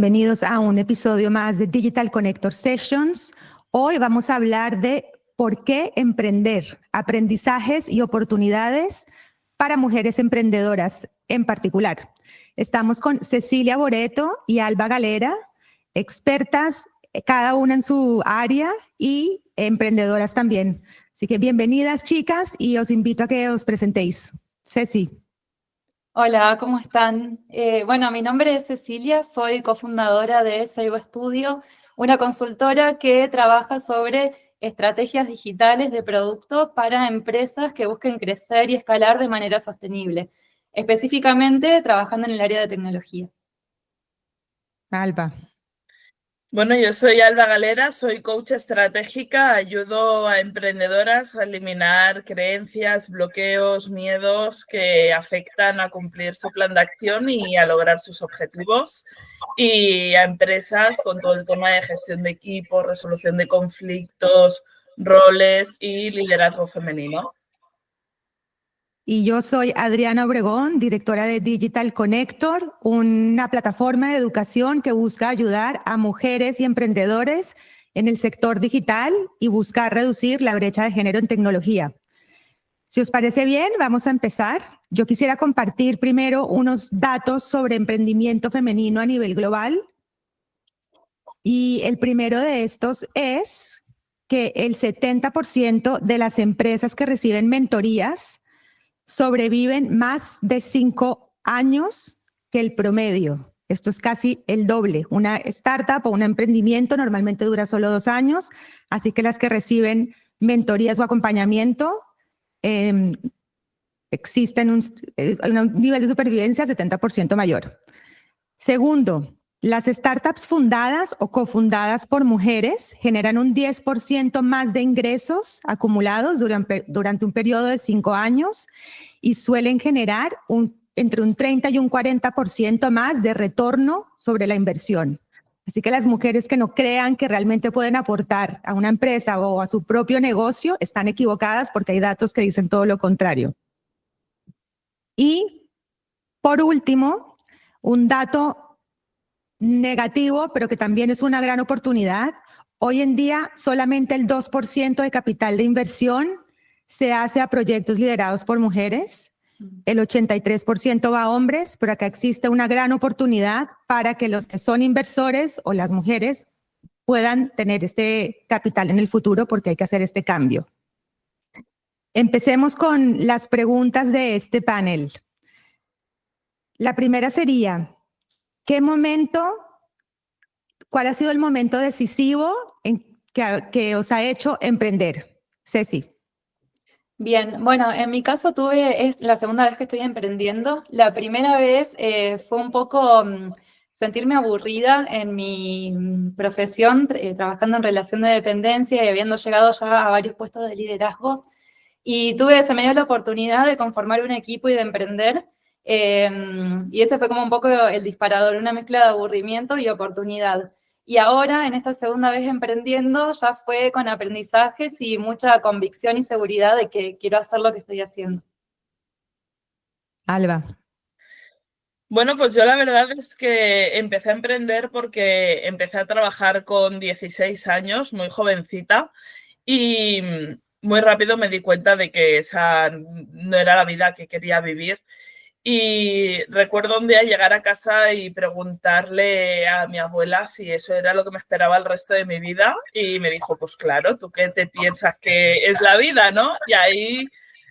Bienvenidos a un episodio más de Digital Connector Sessions. Hoy vamos a hablar de por qué emprender, aprendizajes y oportunidades para mujeres emprendedoras en particular. Estamos con Cecilia Boreto y Alba Galera, expertas cada una en su área y emprendedoras también. Así que bienvenidas, chicas, y os invito a que os presentéis. Ceci. Hola, ¿cómo están? Bueno, mi nombre es Cecilia, soy cofundadora de Seibo Studio, una consultora que trabaja sobre estrategias digitales de producto para empresas que busquen crecer y escalar de manera sostenible, específicamente trabajando en el área de tecnología. Alba. Bueno, yo soy Alba Galera, soy coach estratégica, ayudo a emprendedoras a eliminar creencias, bloqueos, miedos que afectan a cumplir su plan de acción y a lograr sus objetivos, y a empresas con todo el tema de gestión de equipo, resolución de conflictos, roles y liderazgo femenino. Y yo soy Adriana Obregón, directora de Digital Connector, una plataforma de educación que busca ayudar a mujeres y emprendedores en el sector digital y buscar reducir la brecha de género en tecnología. Si os parece bien, vamos a empezar. Yo quisiera compartir primero unos datos sobre emprendimiento femenino a nivel global. Y el primero de estos es que el 70% de las empresas que reciben mentorías sobreviven más de 5 años que el promedio. Esto es casi el doble. Una startup o un emprendimiento normalmente dura solo 2 años, así que las que reciben mentorías o acompañamiento existen un nivel de supervivencia 70% mayor. Segundo, las startups fundadas o cofundadas por mujeres generan un 10% más de ingresos acumulados durante un periodo de 5 años y suelen generar entre un 30 y un 40% más de retorno sobre la inversión. Así que las mujeres que no crean que realmente pueden aportar a una empresa o a su propio negocio están equivocadas, porque hay datos que dicen todo lo contrario. Y por último, un dato negativo, pero que también es una gran oportunidad. Hoy en día, solamente el 2% de capital de inversión se hace a proyectos liderados por mujeres. El 83% va a hombres, pero acá existe una gran oportunidad para que los que son inversores o las mujeres puedan tener este capital en el futuro, porque hay que hacer este cambio. Empecemos con las preguntas de este panel. La primera sería: ¿cuál ha sido el momento decisivo que os ha hecho emprender? Ceci. Bien, bueno, en mi caso es la segunda vez que estoy emprendiendo. La primera vez fue un poco sentirme aburrida en mi profesión, trabajando en relación de dependencia y habiendo llegado ya a varios puestos de liderazgos. Y se me dio la oportunidad de conformar un equipo y de emprender. Y ese fue como un poco el disparador, una mezcla de aburrimiento y oportunidad. Y ahora, en esta segunda vez emprendiendo, ya fue con aprendizajes y mucha convicción y seguridad de que quiero hacer lo que estoy haciendo. Alba. Bueno, pues yo la verdad es que empecé a emprender porque empecé a trabajar con 16 años, muy jovencita, y muy rápido me di cuenta de que esa no era la vida que quería vivir. Y recuerdo un día llegar a casa y preguntarle a mi abuela si eso era lo que me esperaba el resto de mi vida, y me dijo, pues claro, ¿tú qué te piensas que es la vida, no? Y ahí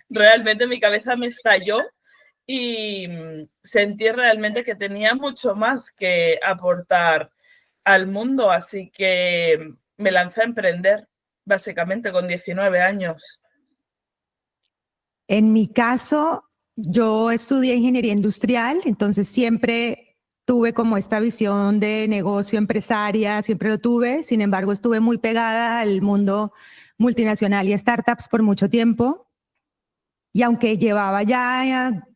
realmente mi cabeza me estalló y sentí realmente que tenía mucho más que aportar al mundo, así que me lancé a emprender, básicamente con 19 años. En mi caso, yo estudié ingeniería industrial, entonces siempre tuve como esta visión de negocio empresaria, siempre lo tuve. Sin embargo, estuve muy pegada al mundo multinacional y startups por mucho tiempo. Y aunque llevaba ya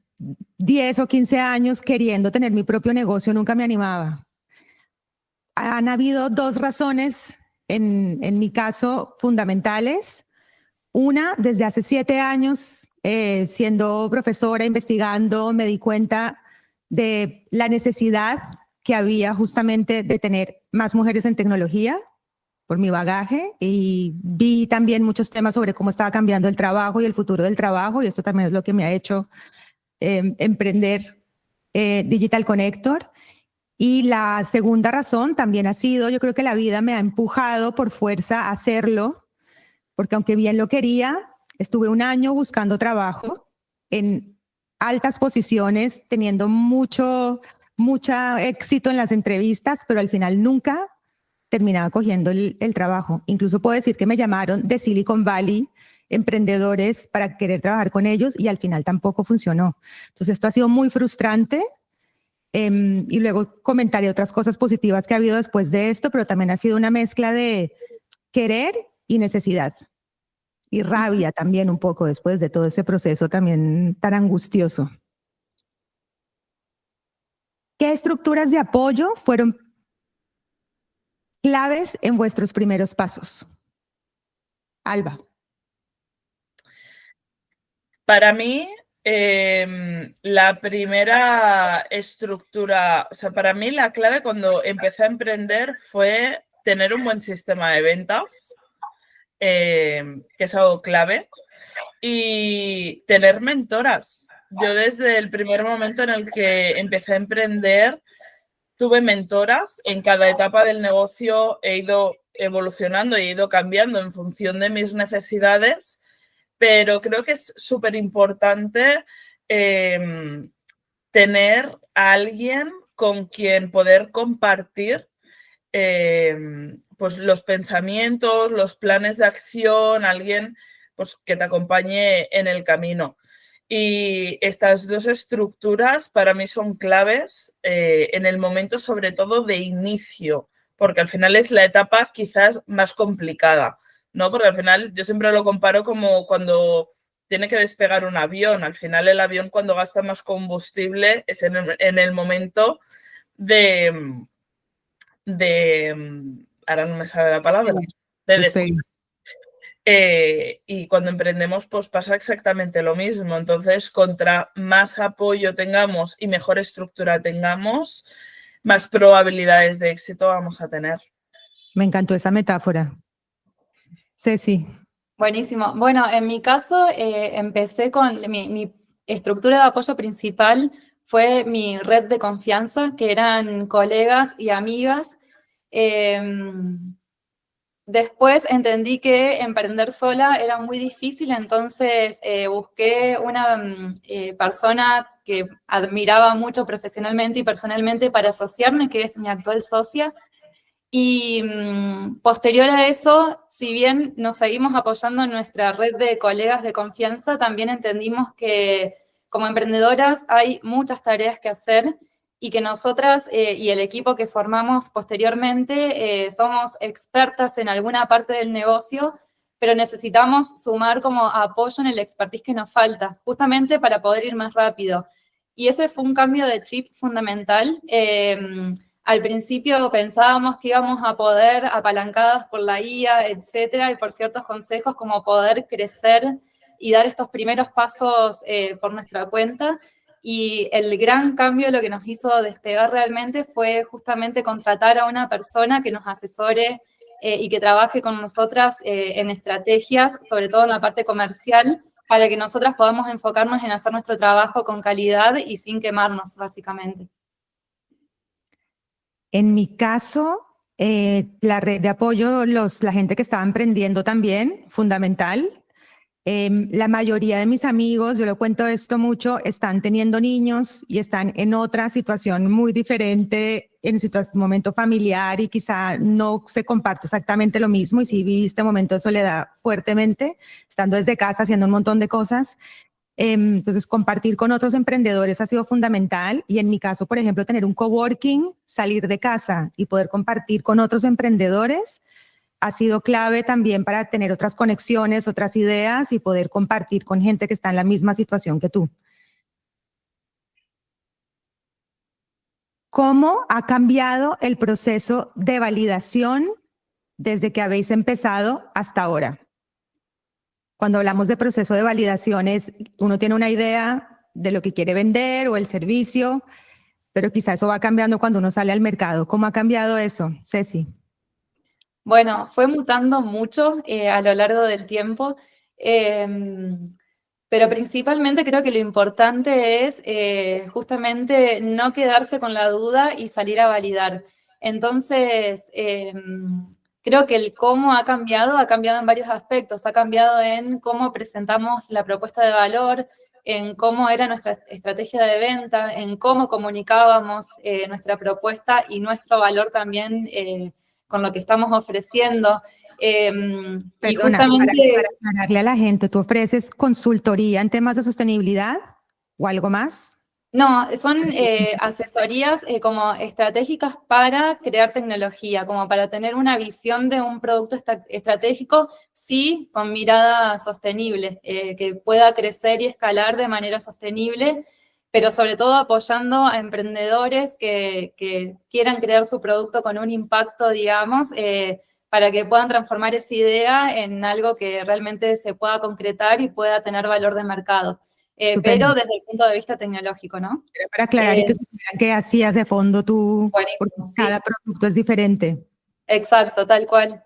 10 o 15 años queriendo tener mi propio negocio, nunca me animaba. Han habido 2 razones en mi caso fundamentales. Una, desde hace 7 años, siendo profesora, investigando, me di cuenta de la necesidad que había justamente de tener más mujeres en tecnología por mi bagaje, y vi también muchos temas sobre cómo estaba cambiando el trabajo y el futuro del trabajo, y esto también es lo que me ha hecho emprender Digital Connector. Y la segunda razón también ha sido, yo creo que la vida me ha empujado por fuerza a hacerlo, porque aunque bien lo quería, estuve un año buscando trabajo en altas posiciones, teniendo mucho éxito en las entrevistas, pero al final nunca terminaba cogiendo el trabajo. Incluso puedo decir que me llamaron de Silicon Valley emprendedores para querer trabajar con ellos y al final tampoco funcionó. Entonces esto ha sido muy frustrante. Y luego comentaré otras cosas positivas que ha habido después de esto, pero también ha sido una mezcla de querer y necesidad. Y rabia también un poco después de todo ese proceso también tan angustioso. ¿Qué estructuras de apoyo fueron claves en vuestros primeros pasos? Alba. Para mí, la primera estructura, o sea, para mí la clave cuando empecé a emprender fue tener un buen sistema de ventas, que es algo clave, y tener mentoras. Yo desde el primer momento en el que empecé a emprender, tuve mentoras. En cada etapa del negocio he ido evolucionando y he ido cambiando en función de mis necesidades, pero creo que es súper importante tener a alguien con quien poder compartir pues los pensamientos, los planes de acción, alguien pues, que te acompañe en el camino. Y estas dos estructuras para mí son claves en el momento, sobre todo de inicio, porque al final es la etapa quizás más complicada, ¿no? Porque al final yo siempre lo comparo como cuando tiene que despegar un avión. Al final el avión, cuando gasta más combustible, es en el momento de ahora no me sale la palabra, de despegue. Y cuando emprendemos, pues pasa exactamente lo mismo. Entonces, contra más apoyo tengamos y mejor estructura tengamos, más probabilidades de éxito vamos a tener. Me encantó esa metáfora. Ceci. Buenísimo. Bueno, en mi caso empecé con mi estructura de apoyo principal fue mi red de confianza, que eran colegas y amigas. Después entendí que emprender sola era muy difícil, entonces busqué una persona que admiraba mucho profesionalmente y personalmente para asociarme, que es mi actual socia. Y posterior a eso, si bien nos seguimos apoyando en nuestra red de colegas de confianza, también entendimos que como emprendedoras hay muchas tareas que hacer y que nosotras y el equipo que formamos posteriormente somos expertas en alguna parte del negocio, pero necesitamos sumar como apoyo en el expertise que nos falta, justamente para poder ir más rápido. Y ese fue un cambio de chip fundamental. Al principio pensábamos que íbamos a poder, apalancadas por la IA, etcétera, y por ciertos consejos, como poder crecer y dar estos primeros pasos por nuestra cuenta. Y el gran cambio, lo que nos hizo despegar realmente, fue justamente contratar a una persona que nos asesore y que trabaje con nosotras en estrategias, sobre todo en la parte comercial, para que nosotras podamos enfocarnos en hacer nuestro trabajo con calidad y sin quemarnos, básicamente. En mi caso, la red de apoyo, la gente que estaba emprendiendo también, fundamental. La mayoría de mis amigos, yo lo cuento esto mucho, están teniendo niños y están en otra situación muy diferente, en momento familiar, y quizá no se comparte exactamente lo mismo, y sí viví este momento de soledad fuertemente, estando desde casa haciendo un montón de cosas. Entonces, compartir con otros emprendedores ha sido fundamental, y en mi caso, por ejemplo, tener un coworking, salir de casa y poder compartir con otros emprendedores ha sido clave también para tener otras conexiones, otras ideas y poder compartir con gente que está en la misma situación que tú. ¿Cómo ha cambiado el proceso de validación desde que habéis empezado hasta ahora? Cuando hablamos de proceso de validación, uno tiene una idea de lo que quiere vender o el servicio, pero quizá eso va cambiando cuando uno sale al mercado. ¿Cómo ha cambiado eso, Ceci? Bueno, fue mutando mucho a lo largo del tiempo, pero principalmente creo que lo importante es justamente no quedarse con la duda y salir a validar. Entonces, creo que el cómo ha cambiado en varios aspectos. Ha cambiado en cómo presentamos la propuesta de valor, en cómo era nuestra estrategia de venta, en cómo comunicábamos nuestra propuesta y nuestro valor también con lo que estamos ofreciendo. Y Perdona, justamente, para aclararle a la gente, ¿tú ofreces consultoría en temas de sostenibilidad o algo más? no, son asesorías como estratégicas para crear tecnología, como para tener una visión de un producto estratégico, sí, con mirada sostenible, que pueda crecer y escalar de manera sostenible, pero sobre todo apoyando a emprendedores que quieran crear su producto con un impacto, digamos, para que puedan transformar esa idea en algo que realmente se pueda concretar y pueda tener valor de mercado. Súper. Pero desde el punto de vista tecnológico, ¿no? Era para aclarar y que supieran qué hacías de fondo tú, porque Buenísimo, sí, cada producto es diferente. exacto, tal cual.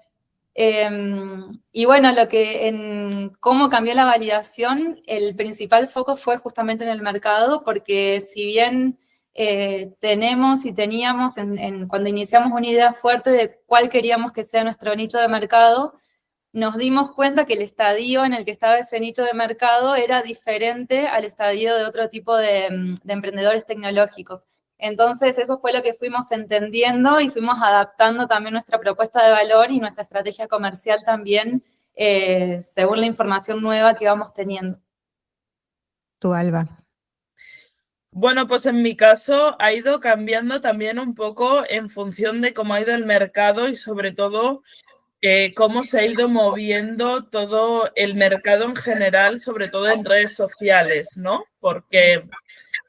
Y bueno, lo que en cómo cambió la validación, el principal foco fue justamente en el mercado, porque si bien tenemos y teníamos cuando iniciamos una idea fuerte de cuál queríamos que sea nuestro nicho de mercado, nos dimos cuenta que el estadio en el que estaba ese nicho de mercado era diferente al estadio de otro tipo de emprendedores tecnológicos. Entonces, eso fue lo que fuimos entendiendo y fuimos adaptando también nuestra propuesta de valor y nuestra estrategia comercial también, según la información nueva que vamos teniendo. Tú, Alba. Bueno, pues en mi caso ha ido cambiando también un poco en función de cómo ha ido el mercado y sobre todo cómo se ha ido moviendo todo el mercado en general, sobre todo en redes sociales, ¿no? Porque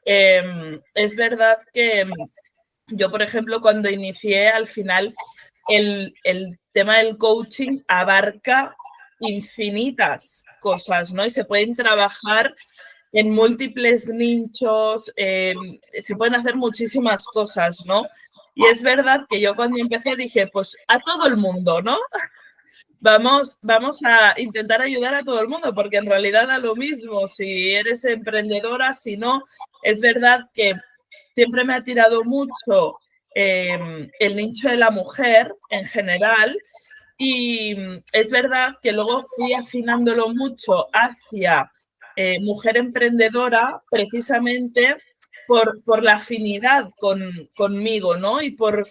es verdad que yo, por ejemplo, cuando inicié, al final el tema del coaching abarca infinitas cosas, ¿no? Y se pueden trabajar en múltiples nichos, se pueden hacer muchísimas cosas, ¿no? Y es verdad que yo cuando empecé dije, pues a todo el mundo, ¿no? Vamos a intentar ayudar a todo el mundo, porque en realidad da lo mismo si eres emprendedora, si no. Es verdad que siempre me ha tirado mucho el nicho de la mujer en general, y es verdad que luego fui afinándolo mucho hacia mujer emprendedora precisamente por la afinidad conmigo, ¿no? Y por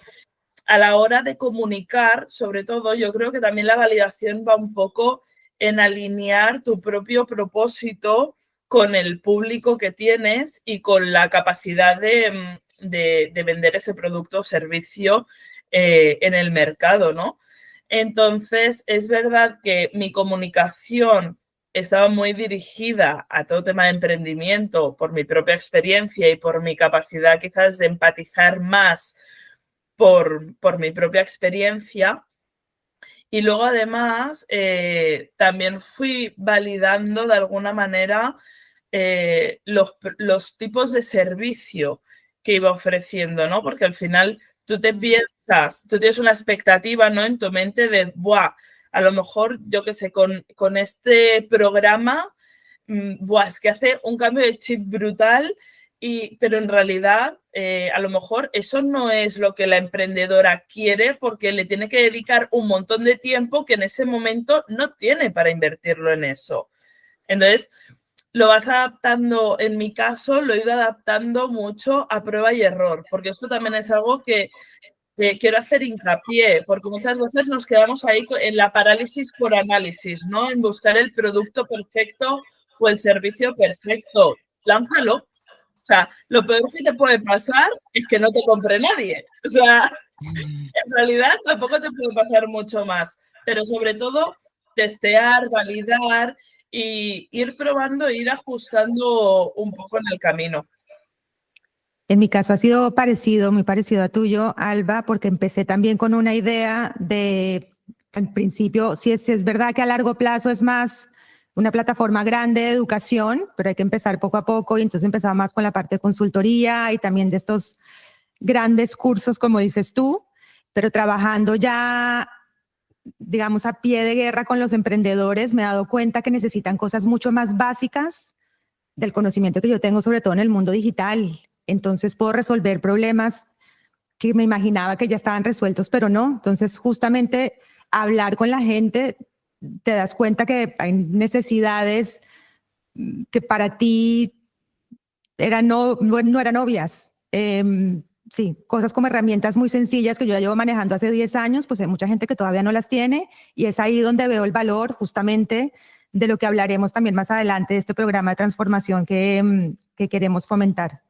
a la hora de comunicar, sobre todo, yo creo que también la validación va un poco en alinear tu propio propósito con el público que tienes y con la capacidad de vender ese producto o servicio en el mercado, ¿no? Entonces, es verdad que mi comunicación estaba muy dirigida a todo tema de emprendimiento por mi propia experiencia y por mi capacidad quizás de empatizar más por mi propia experiencia. Y luego además también fui validando de alguna manera los tipos de servicio que iba ofreciendo, ¿no? Porque al final tú te piensas, tú tienes una expectativa, ¿no? En tu mente de, ¡buah! A lo mejor, yo qué sé, con este programa, ¡buah! Es que hace un cambio de chip brutal. Pero en realidad, a lo mejor eso no es lo que la emprendedora quiere, porque le tiene que dedicar un montón de tiempo que en ese momento no tiene para invertirlo en eso. Entonces, lo vas adaptando, en mi caso, lo he ido adaptando mucho a prueba y error, porque esto también es algo que quiero hacer hincapié, porque muchas veces nos quedamos ahí en la parálisis por análisis, ¿no? En buscar el producto perfecto o el servicio perfecto. Lánzalo. O sea, lo peor que te puede pasar es que no te compre nadie. O sea, en realidad tampoco te puede pasar mucho más. Pero sobre todo, testear, validar y ir probando, ir ajustando un poco en el camino. En mi caso ha sido parecido, muy parecido a tuyo, Alba, porque empecé también con una idea de, al principio, si es verdad que a largo plazo es más una plataforma grande de educación, pero hay que empezar poco a poco, y entonces empezaba más con la parte de consultoría y también de estos grandes cursos, como dices tú, pero trabajando ya, digamos, a pie de guerra con los emprendedores, me he dado cuenta que necesitan cosas mucho más básicas del conocimiento que yo tengo, sobre todo en el mundo digital. Entonces puedo resolver problemas que me imaginaba que ya estaban resueltos, pero no. Entonces, justamente hablar con la gente, te das cuenta que hay necesidades que para ti no eran obvias. Sí, cosas como herramientas muy sencillas que yo ya llevo manejando hace 10 años, pues hay mucha gente que todavía no las tiene, y es ahí donde veo el valor justamente de lo que hablaremos también más adelante de este programa de transformación que queremos fomentar.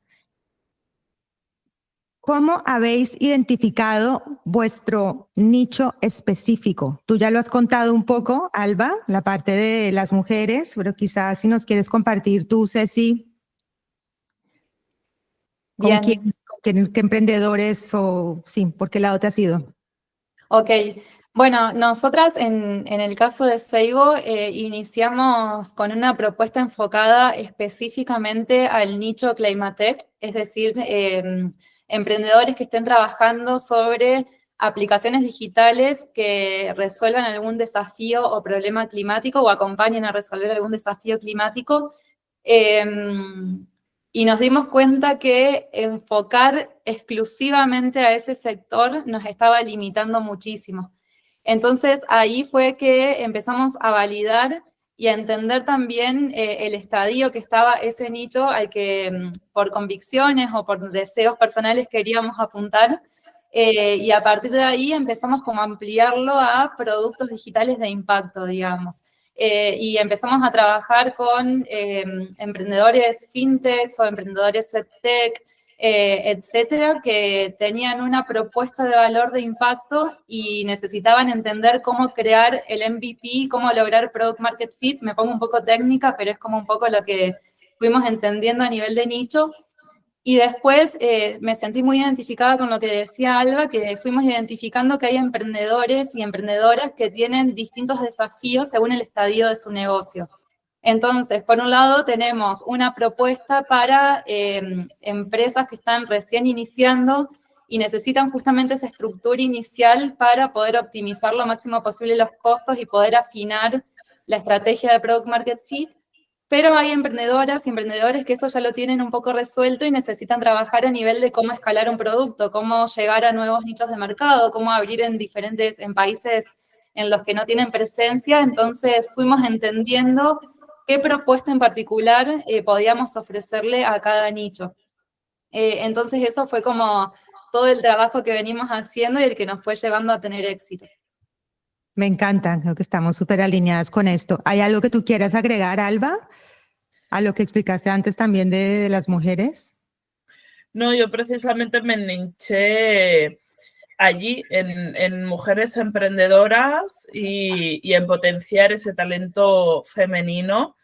¿Cómo habéis identificado vuestro nicho específico? Tú ya lo has contado un poco, Alba, la parte de las mujeres, pero quizás si nos quieres compartir tú, Ceci, ¿con Bien. qué emprendedores o sí, por qué lado te has ido? Ok, bueno, nosotras en el caso de Seibo iniciamos con una propuesta enfocada específicamente al nicho Climatech, es decir, emprendedores que estén trabajando sobre aplicaciones digitales que resuelvan algún desafío o problema climático o acompañen a resolver algún desafío climático. Y nos dimos cuenta que enfocar exclusivamente a ese sector nos estaba limitando muchísimo. Entonces ahí fue que empezamos a validar y a entender también el estadio que estaba ese nicho al que por convicciones o por deseos personales queríamos apuntar. Y a partir de ahí empezamos como a ampliarlo a productos digitales de impacto, digamos. Y empezamos a trabajar con emprendedores fintechs o emprendedores edtech, etcétera, que tenían una propuesta de valor de impacto y necesitaban entender cómo crear el MVP, cómo lograr product market fit. Me pongo un poco técnica, pero es como un poco lo que fuimos entendiendo a nivel de nicho. Y después me sentí muy identificada con lo que decía Alba, que fuimos identificando que hay emprendedores y emprendedoras que tienen distintos desafíos según el estadio de su negocio. Entonces, por un lado, tenemos una propuesta para empresas que están recién iniciando y necesitan justamente esa estructura inicial para poder optimizar lo máximo posible los costos y poder afinar la estrategia de Product Market Fit. Pero hay emprendedoras y emprendedores que eso ya lo tienen un poco resuelto y necesitan trabajar a nivel de cómo escalar un producto, cómo llegar a nuevos nichos de mercado, cómo abrir en países en los que no tienen presencia. Entonces fuimos entendiendo qué propuesta en particular podíamos ofrecerle a cada nicho. Entonces eso fue como todo el trabajo que venimos haciendo y el que nos fue llevando a tener éxito. Me encanta, creo que estamos súper alineadas con esto. ¿Hay algo que tú quieras agregar, Alba, a lo que explicaste antes también de las mujeres? No, yo precisamente me niché allí en mujeres emprendedoras y en potenciar ese talento femenino,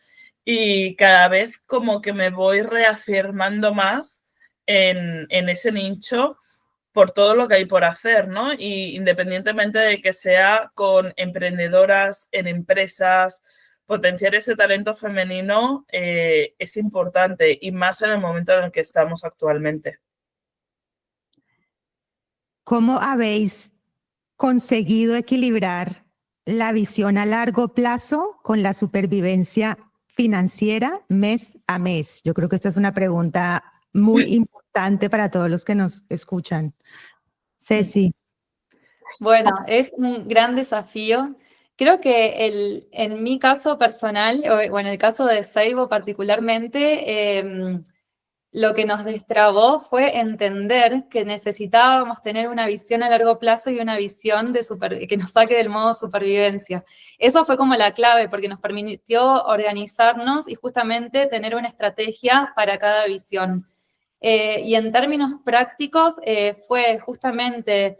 y cada vez como que me voy reafirmando más en ese nicho por todo lo que hay por hacer, ¿no? Y independientemente de que sea con emprendedoras en empresas, potenciar ese talento femenino es importante, y más en el momento en el que estamos actualmente. ¿Cómo habéis conseguido equilibrar la visión a largo plazo con la supervivencia financiera mes a mes? Yo creo que esta es una pregunta muy importante para todos los que nos escuchan. Ceci. Bueno, es un gran desafío. Creo que en mi caso personal, o en el caso de Seibo particularmente, lo que nos destrabó fue entender que necesitábamos tener una visión a largo plazo y una visión que nos saque del modo supervivencia. Eso fue como la clave, porque nos permitió organizarnos y justamente tener una estrategia para cada visión. Y en términos prácticos fue justamente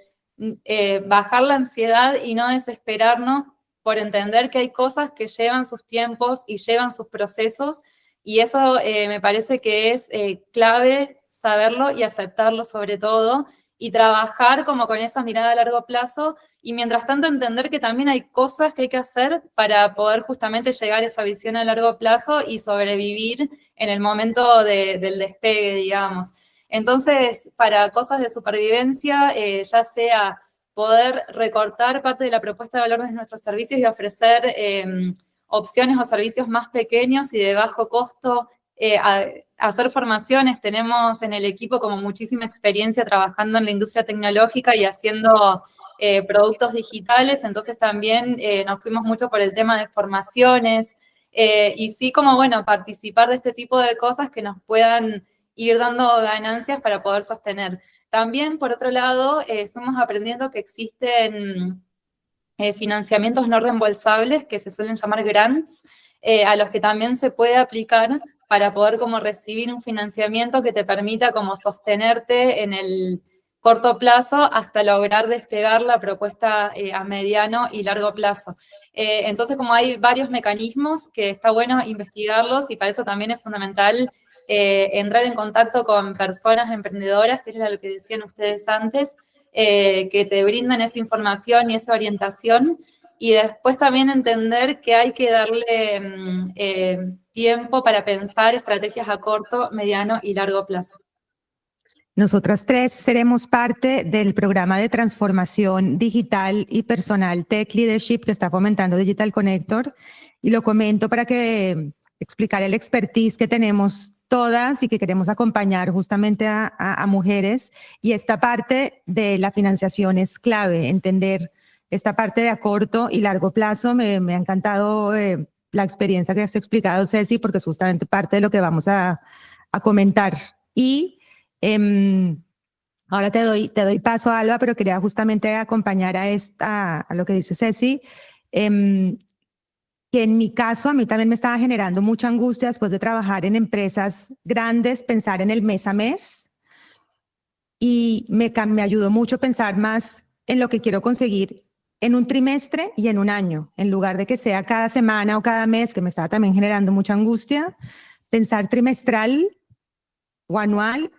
bajar la ansiedad y no desesperarnos por entender que hay cosas que llevan sus tiempos y llevan sus procesos, y eso me parece que es clave saberlo y aceptarlo sobre todo, y trabajar como con esa mirada a largo plazo y mientras tanto entender que también hay cosas que hay que hacer para poder justamente llegar a esa visión a largo plazo y sobrevivir en el momento del despegue, digamos. Entonces, para cosas de supervivencia, ya sea poder recortar parte de la propuesta de valor de nuestros servicios y ofrecer opciones o servicios más pequeños y de bajo costo, hacer formaciones. Tenemos en el equipo como muchísima experiencia trabajando en la industria tecnológica y haciendo productos digitales, entonces también nos fuimos mucho por el tema de formaciones y sí como, bueno, participar de este tipo de cosas que nos puedan ir dando ganancias para poder sostener. También, por otro lado, fuimos aprendiendo que existen financiamientos no reembolsables que se suelen llamar grants, a los que también se puede aplicar para poder como recibir un financiamiento que te permita como sostenerte en el corto plazo hasta lograr despegar la propuesta a mediano y largo plazo. Entonces, como hay varios mecanismos que está bueno investigarlos y para eso también es fundamental entrar en contacto con personas emprendedoras, que es lo que decían ustedes antes, que te brindan esa información y esa orientación, y después también entender que hay que darle tiempo para pensar estrategias a corto, mediano y largo plazo. Nosotras tres seremos parte del programa de transformación digital y personal Tech Leadership que está fomentando Digital Connector, y lo comento para que explicar el expertise que tenemos todas y que queremos acompañar justamente a mujeres, y esta parte de la financiación es clave, entender esta parte de a corto y largo plazo. Me ha encantado la experiencia que has explicado, Ceci, porque es justamente parte de lo que vamos a comentar. Y ahora te doy paso, Alba, pero quería justamente acompañar a lo que dice Ceci, que en mi caso a mí también me estaba generando mucha angustia después de trabajar en empresas grandes, pensar en el mes a mes, y me ayudó mucho pensar más en lo que quiero conseguir en un trimestre y en un año, en lugar de que sea cada semana o cada mes, que me estaba también generando mucha angustia. Pensar trimestral o anual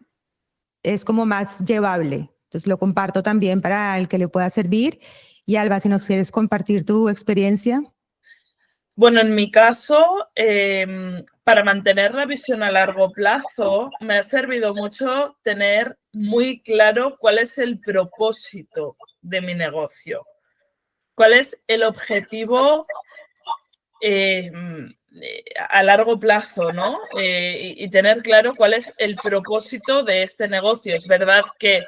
es como más llevable. Entonces lo comparto también para el que le pueda servir. Y Alba, si nos quieres compartir tu experiencia. Bueno, en mi caso, para mantener la visión a largo plazo, me ha servido mucho tener muy claro cuál es el propósito de mi negocio, cuál es el objetivo a largo plazo, ¿no? Y tener claro cuál es el propósito de este negocio. Es verdad que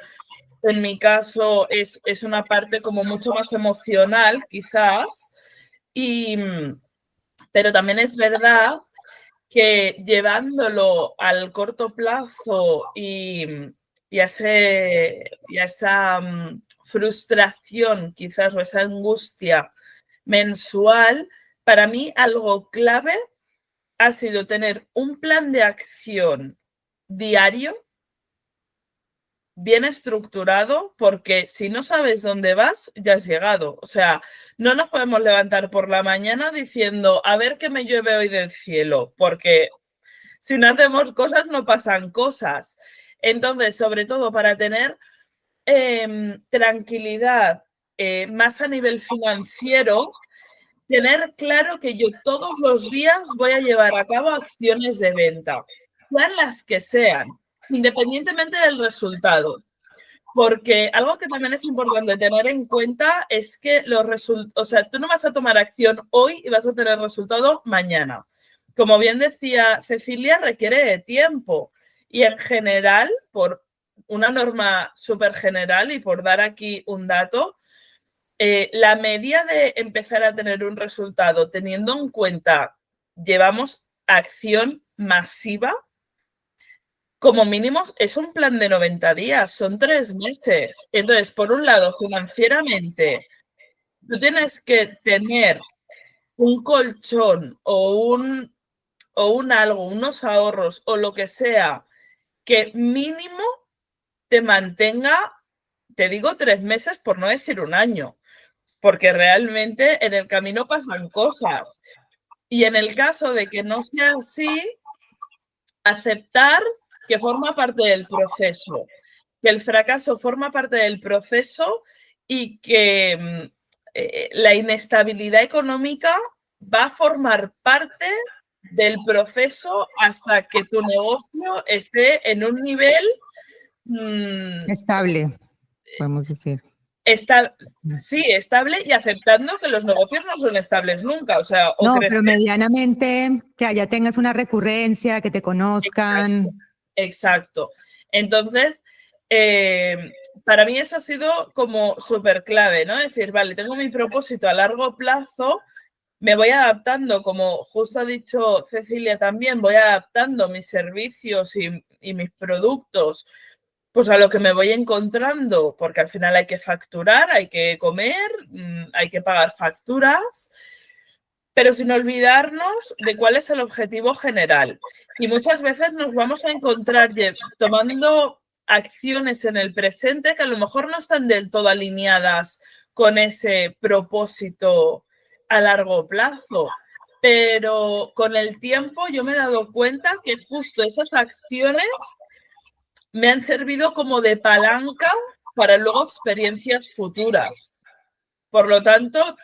en mi caso es una parte como mucho más emocional, quizás, pero también es verdad que llevándolo al corto plazo y a esa frustración quizás o esa angustia mensual, para mí algo clave ha sido tener un plan de acción diario bien estructurado, porque si no sabes dónde vas, ya has llegado. O sea, no nos podemos levantar por la mañana diciendo, a ver qué me llueve hoy del cielo, porque si no hacemos cosas, no pasan cosas. Entonces, sobre todo para tener tranquilidad más a nivel financiero, tener claro que yo todos los días voy a llevar a cabo acciones de venta, sean las que sean, independientemente del resultado. Porque algo que también es importante tener en cuenta es que o sea, tú no vas a tomar acción hoy y vas a tener resultado mañana. Como bien decía Cecilia, requiere de tiempo. Y en general, por una norma súper general y por dar aquí un dato, la media de empezar a tener un resultado teniendo en cuenta, llevamos acción masiva, como mínimo es un plan de 90 días, son 3 meses. Entonces, por un lado, financieramente, tú tienes que tener un colchón o algo, unos ahorros o lo que sea, que mínimo te mantenga, te digo 3 meses por no decir un año, porque realmente en el camino pasan cosas. Y en el caso de que no sea así, aceptar que forma parte del proceso. que el fracaso forma parte del proceso y que la inestabilidad económica va a formar parte del proceso hasta que tu negocio esté en un nivel estable, podemos decir. Sí, estable y aceptando que los negocios no son estables nunca. O sea, no, pero medianamente que allá tengas una recurrencia, que te conozcan. Exacto. Entonces, para mí eso ha sido como súper clave, ¿no? Es decir, vale, tengo mi propósito a largo plazo, me voy adaptando, como justo ha dicho Cecilia también, voy adaptando mis servicios y mis productos pues a lo que me voy encontrando, porque al final hay que facturar, hay que comer, hay que pagar facturas, pero sin olvidarnos de cuál es el objetivo general. Y muchas veces nos vamos a encontrar tomando acciones en el presente que a lo mejor no están del todo alineadas con ese propósito a largo plazo. Pero con el tiempo yo me he dado cuenta que justo esas acciones me han servido como de palanca para luego experiencias futuras. Por lo tanto,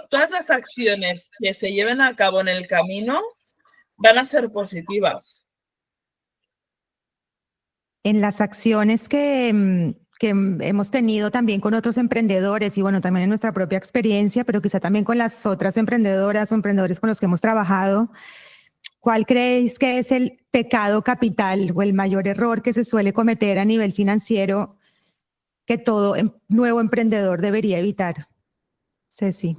todas las acciones que se lleven a cabo en el camino van a ser positivas. En las acciones que hemos tenido también con otros emprendedores y bueno, también en nuestra propia experiencia, pero quizá también con las otras emprendedoras o emprendedores con los que hemos trabajado, ¿cuál creéis que es el pecado capital o el mayor error que se suele cometer a nivel financiero que todo nuevo emprendedor debería evitar? Ceci.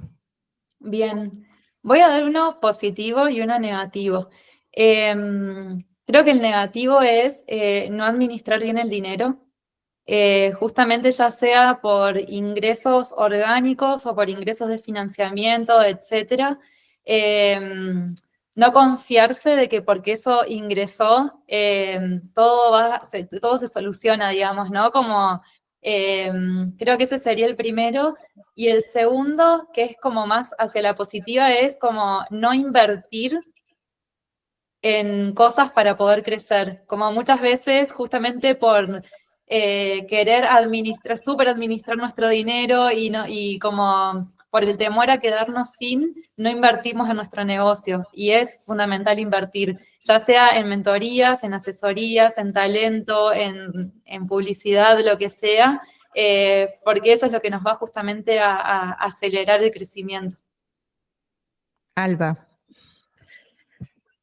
Bien, voy a dar uno positivo y uno negativo. Creo que el negativo es no administrar bien el dinero, justamente ya sea por ingresos orgánicos o por ingresos de financiamiento, etcétera. No confiarse de que porque eso ingresó, todo se soluciona, digamos, ¿no? Como creo que ese sería el primero. Y el segundo, que es como más hacia la positiva, es como no invertir en cosas para poder crecer. Como muchas veces, justamente por querer súper administrar nuestro dinero y como por el temor a quedarnos sin, no invertimos en nuestro negocio. Y es fundamental invertir, ya sea en mentorías, en asesorías, en talento, en publicidad, lo que sea, porque eso es lo que nos va justamente a acelerar el crecimiento. Alba.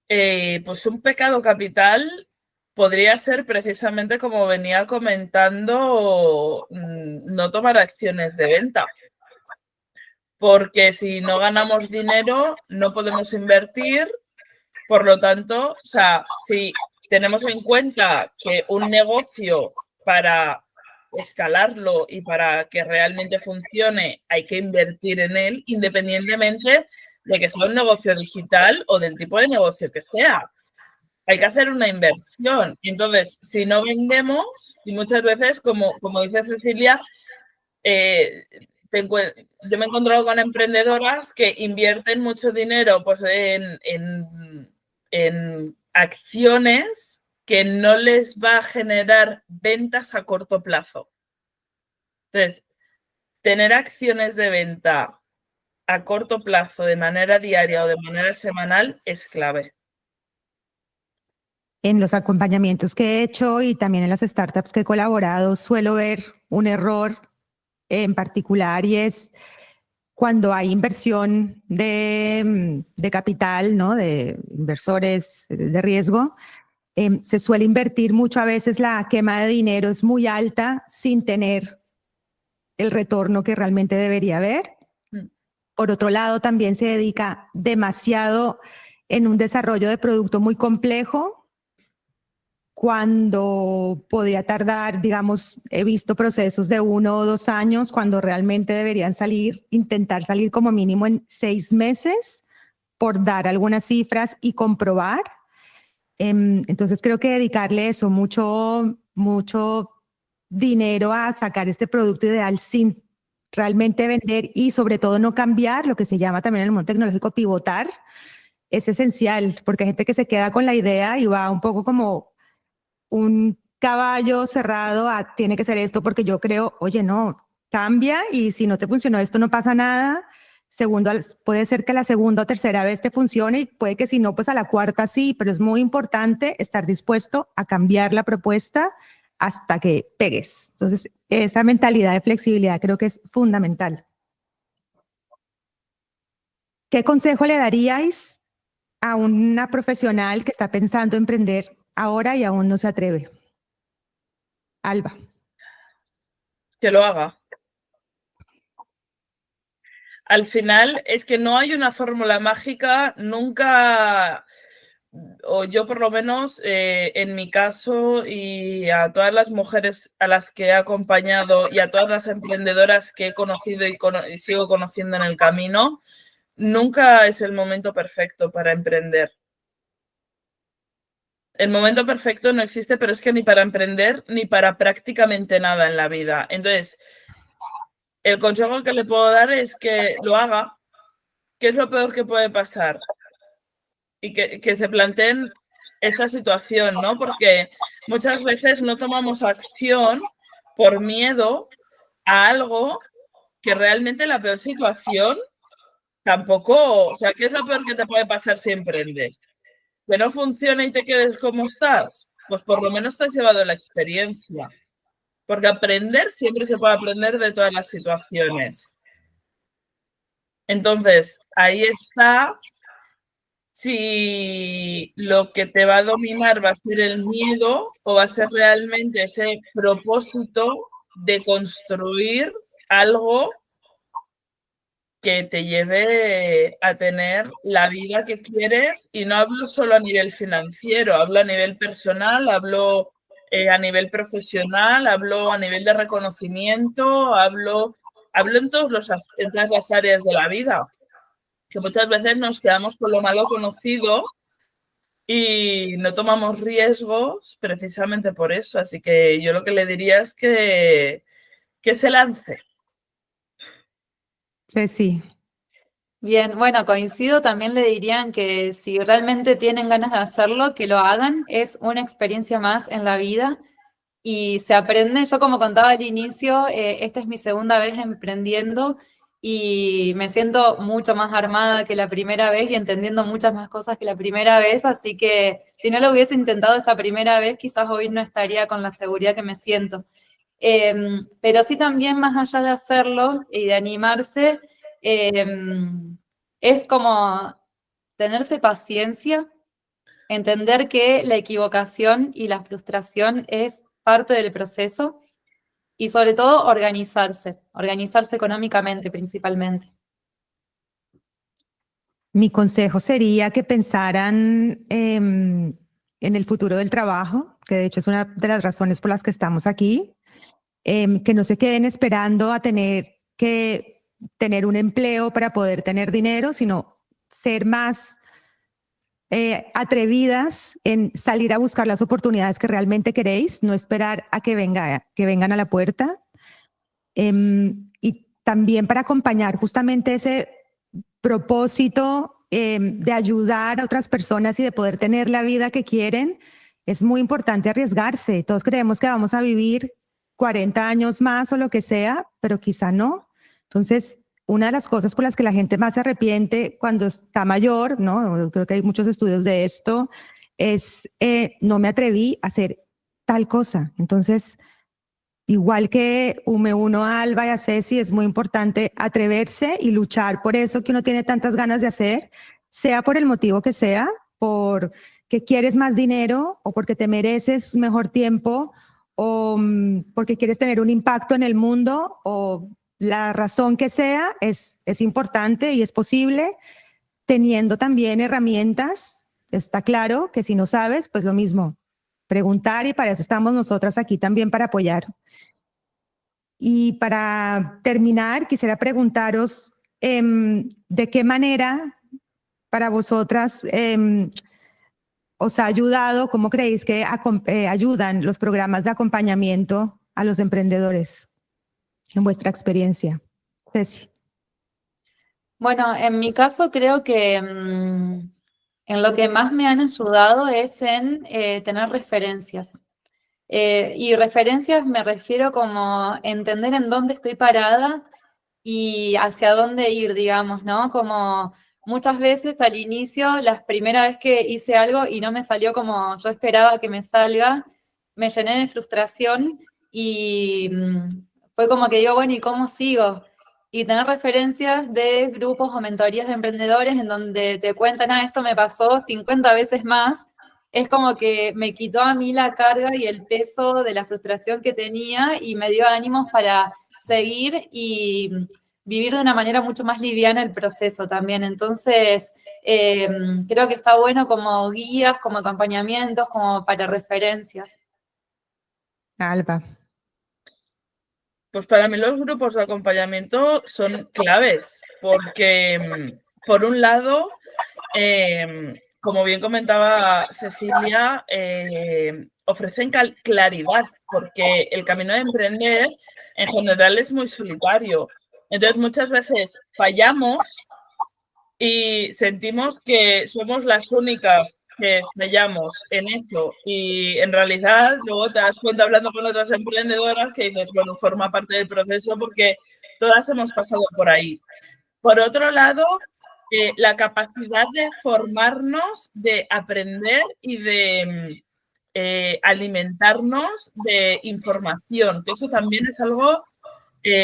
Pues un pecado capital podría ser precisamente, como venía comentando, no tomar acciones de venta. Porque si no ganamos dinero, no podemos invertir. Por lo tanto, o sea, si tenemos en cuenta que un negocio para escalarlo y para que realmente funcione hay que invertir en él, independientemente de que sea un negocio digital o del tipo de negocio que sea. Hay que hacer una inversión. Entonces, si no vendemos, y muchas veces, como dice Cecilia, yo me he encontrado con emprendedoras que invierten mucho dinero pues, en acciones que no les va a generar ventas a corto plazo. Entonces, tener acciones de venta a corto plazo de manera diaria o de manera semanal es clave. En los acompañamientos que he hecho y también en las startups que he colaborado, suelo ver un error en particular y es cuando hay inversión de capital, ¿no? De inversores de riesgo, se suele invertir mucho, a veces la quema de dinero es muy alta sin tener el retorno que realmente debería haber. Por otro lado, también se dedica demasiado en un desarrollo de producto muy complejo, cuando podría tardar, digamos, he visto procesos de 1 o 2 años, cuando realmente deberían intentar salir como mínimo en 6 meses, por dar algunas cifras y comprobar. Entonces creo que dedicarle eso, mucho dinero a sacar este producto ideal sin realmente vender y sobre todo no cambiar, lo que se llama también en el mundo tecnológico pivotar, es esencial, porque hay gente que se queda con la idea y va un poco como un caballo cerrado a tiene que ser esto porque yo creo, oye, no, cambia y si no te funcionó esto no pasa nada. Segundo, puede ser que la segunda o tercera vez te funcione y puede que si no, pues a la cuarta sí, pero es muy importante estar dispuesto a cambiar la propuesta hasta que pegues. Entonces, esa mentalidad de flexibilidad creo que es fundamental. ¿Qué consejo le daríais a una profesional que está pensando emprender ahora y aún no se atreve? Alba. Que lo haga. Al final es que no hay una fórmula mágica, nunca, o yo por lo menos en mi caso y a todas las mujeres a las que he acompañado y a todas las emprendedoras que he conocido y sigo conociendo en el camino, nunca es el momento perfecto para emprender. El momento perfecto no existe, pero es que ni para emprender ni para prácticamente nada en la vida. Entonces, el consejo que le puedo dar es que lo haga. ¿Qué es lo peor que puede pasar? Y que se planteen esta situación, ¿no? Porque muchas veces no tomamos acción por miedo a algo que realmente la peor situación tampoco, o sea, ¿qué es lo peor que te puede pasar si emprendes? ¿Que no funcione y te quedes como estás? Pues por lo menos te has llevado la experiencia. Porque aprender siempre se puede aprender de todas las situaciones. Entonces, ahí está. Si lo que te va a dominar va a ser el miedo o va a ser realmente ese propósito de construir algo que te lleve a tener la vida que quieres, y no hablo solo a nivel financiero, hablo a nivel personal, hablo a nivel profesional, hablo a nivel de reconocimiento, hablo en todas las áreas de la vida, que muchas veces nos quedamos con lo malo conocido y no tomamos riesgos precisamente por eso. Así que yo lo que le diría es que se lance. Ceci. Bien, bueno, coincido, también le dirían que si realmente tienen ganas de hacerlo, que lo hagan, es una experiencia más en la vida y se aprende. Yo como contaba al inicio, esta es mi segunda vez emprendiendo y me siento mucho más armada que la primera vez y entendiendo muchas más cosas que la primera vez, así que si no lo hubiese intentado esa primera vez, quizás hoy no estaría con la seguridad que me siento. Pero sí también más allá de hacerlo y de animarse, es como tenerse paciencia, entender que la equivocación y la frustración es parte del proceso y sobre todo organizarse económicamente principalmente. Mi consejo sería que pensaran en el futuro del trabajo, que de hecho es una de las razones por las que estamos aquí, que no se queden esperando a tener que tener un empleo para poder tener dinero, sino ser más atrevidas en salir a buscar las oportunidades que realmente queréis, no esperar a que vengan a la puerta. Y también para acompañar justamente ese propósito de ayudar a otras personas y de poder tener la vida que quieren, es muy importante arriesgarse. Todos creemos que vamos a vivir 40 años más o lo que sea, pero quizá no. Entonces, una de las cosas por las que la gente más se arrepiente cuando está mayor, ¿no? Creo que hay muchos estudios de esto, es no me atreví a hacer tal cosa. Entonces, igual que me uno a Alba y a Ceci, es muy importante atreverse y luchar por eso que uno tiene tantas ganas de hacer, sea por el motivo que sea, porque quieres más dinero o porque te mereces mejor tiempo o porque quieres tener un impacto en el mundo o la razón que sea, es importante y es posible, teniendo también herramientas. Está claro que si no sabes, pues lo mismo, preguntar, y para eso estamos nosotras aquí también para apoyar. Y para terminar, quisiera preguntaros de qué manera para vosotras os ha ayudado, cómo creéis que ayudan los programas de acompañamiento a los emprendedores en vuestra experiencia. Ceci. Bueno, en mi caso creo que en lo que más me han ayudado es en tener referencias. Y referencias me refiero como entender en dónde estoy parada y hacia dónde ir, digamos, ¿no? Como muchas veces al inicio, la primera vez que hice algo y no me salió como yo esperaba que me salga, me llené de frustración y fue como que digo, bueno, ¿y cómo sigo? Y tener referencias de grupos o mentorías de emprendedores en donde te cuentan, esto me pasó 50 veces más, es como que me quitó a mí la carga y el peso de la frustración que tenía y me dio ánimos para seguir y vivir de una manera mucho más liviana el proceso también. Entonces, creo que está bueno como guías, como acompañamientos, como para referencias. Alba. Pues para mí los grupos de acompañamiento son claves, porque por un lado, como bien comentaba Cecilia, ofrecen claridad, porque el camino de emprender en general es muy solitario. Entonces muchas veces fallamos y sentimos que somos las únicas que fallamos en eso y en realidad luego te das cuenta hablando con otras emprendedoras que dices, bueno, forma parte del proceso porque todas hemos pasado por ahí. Por otro lado, la capacidad de formarnos, de aprender y de alimentarnos de información, que eso también es algo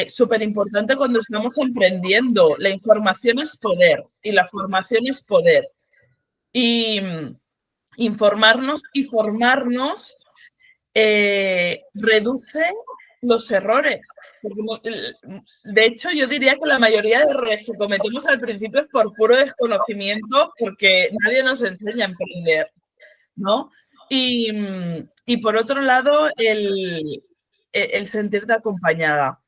súper importante cuando estamos emprendiendo. La información es poder y la formación es poder. Y informarnos y formarnos reduce los errores. De hecho, yo diría que la mayoría de errores que cometemos al principio es por puro desconocimiento, porque nadie nos enseña a emprender, ¿no? Y por otro lado, el sentirte acompañada,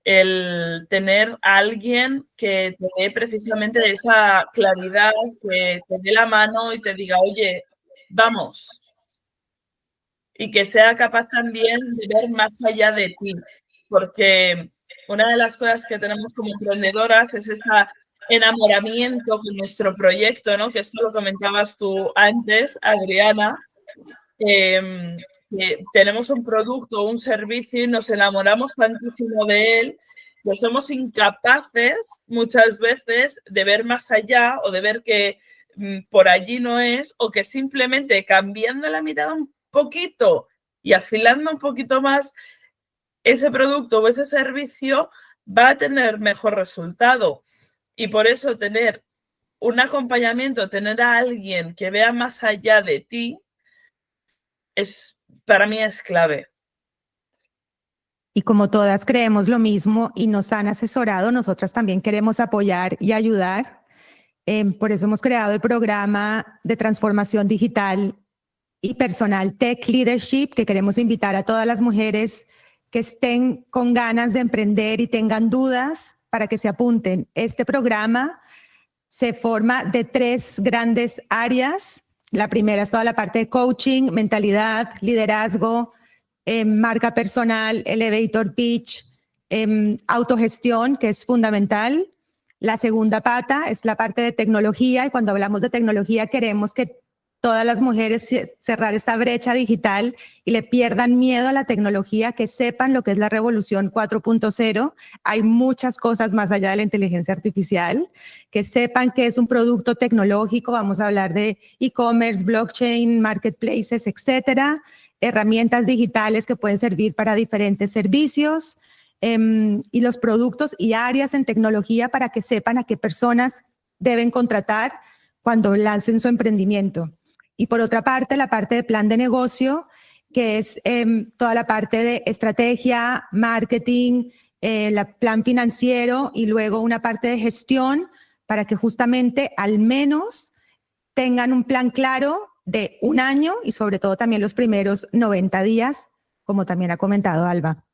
el tener a alguien que te dé precisamente esa claridad, que te dé la mano y te diga, oye, vamos. Y que sea capaz también de ver más allá de ti, porque una de las cosas que tenemos como emprendedoras es ese enamoramiento con nuestro proyecto, ¿no? Que esto lo comentabas tú antes, Adriana. Que tenemos un producto, un servicio y nos enamoramos tantísimo de él que somos incapaces muchas veces de ver más allá o de ver que por allí no es, o que simplemente cambiando la mirada un poquito y afilando un poquito más ese producto o ese servicio va a tener mejor resultado. Y por eso tener un acompañamiento, tener a alguien que vea más allá de ti, para mí es clave. Y como todas creemos lo mismo y nos han asesorado, nosotras también queremos apoyar y ayudar. Por eso hemos creado el programa de transformación digital y personal Tech Leadership, que queremos invitar a todas las mujeres que estén con ganas de emprender y tengan dudas para que se apunten. Este programa se forma de 3 grandes áreas. La primera es toda la parte de coaching, mentalidad, liderazgo, marca personal, elevator pitch, autogestión, que es fundamental. La segunda pata es la parte de tecnología, y cuando hablamos de tecnología queremos que todas las mujeres cerrar esta brecha digital y le pierdan miedo a la tecnología, que sepan lo que es la revolución 4.0. Hay muchas cosas más allá de la inteligencia artificial, que sepan que es un producto tecnológico. Vamos a hablar de e-commerce, blockchain, marketplaces, etcétera, herramientas digitales que pueden servir para diferentes servicios, y los productos y áreas en tecnología para que sepan a qué personas deben contratar cuando lancen su emprendimiento. Y por otra parte, la parte de plan de negocio, que es toda la parte de estrategia, marketing, plan financiero, y luego una parte de gestión para que justamente al menos tengan un plan claro de 1 año y sobre todo también los primeros 90 días, como también ha comentado Alba.